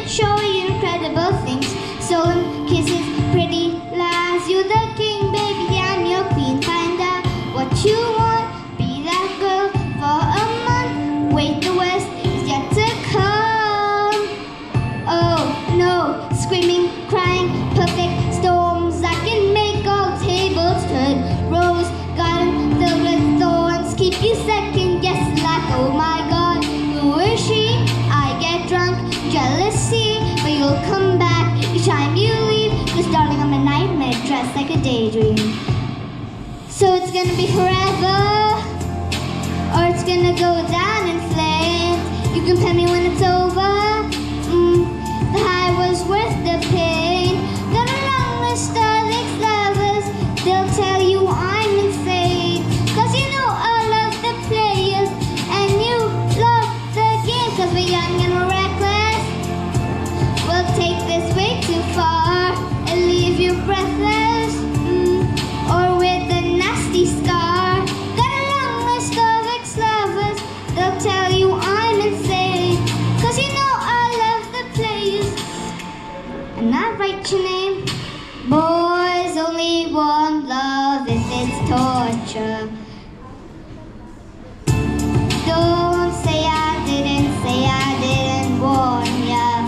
could show you incredible things. Stolen kisses, pretty lies. You're the king, baby, I'm your queen. Find out what you want. Be that girl for a month. Wait, the worst is yet to come. Oh no, screaming, crying, perfect storms. I can make all tables turn. Rose garden filled with thorns. Keep you second guess like, oh my God, who is she? I get drunk, jealousy, but you'll come back each time you leave. Cause darling, I'm a nightmare dressed like a daydream. So it's gonna be forever, or it's gonna go down in flames. You can pay me when it's over. The high was worth the pain. Got a long list of ex-lovers. They'll tell you I'm insane. Cause you know all of the players, and you love the game. Cause we're young and we're reckless. We'll take this way too far and leave you breathless, or with a nasty scar. Got a long list of ex-lovers. They'll tell you I'm insane. Cause you know all of the players, and I write your name. Boys only want love if it's torture. Don't say I didn't warn ya.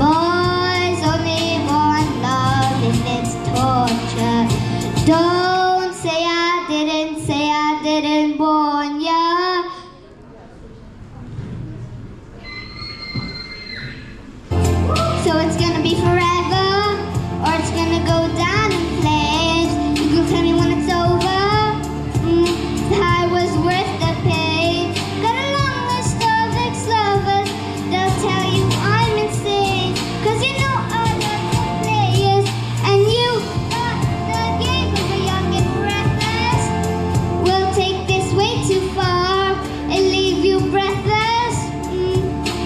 Boys only want love if it's torture. Don't say I didn't warn ya. So it's gonna be forever, or it's gonna go down in flames. You can tell me when it's over. The high was worth the pain. Got a long list of ex-lovers. They'll tell you I'm insane. Cause you know all of the players, and you got the game. Cause we're young and reckless. We'll take this way too far and leave you breathless,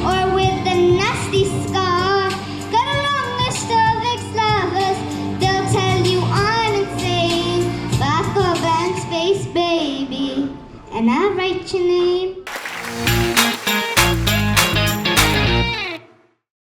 or with a nasty scar. Got a long list of ex-lovers. They'll tell you I'm insane. Back up and space, baby, and I write your name.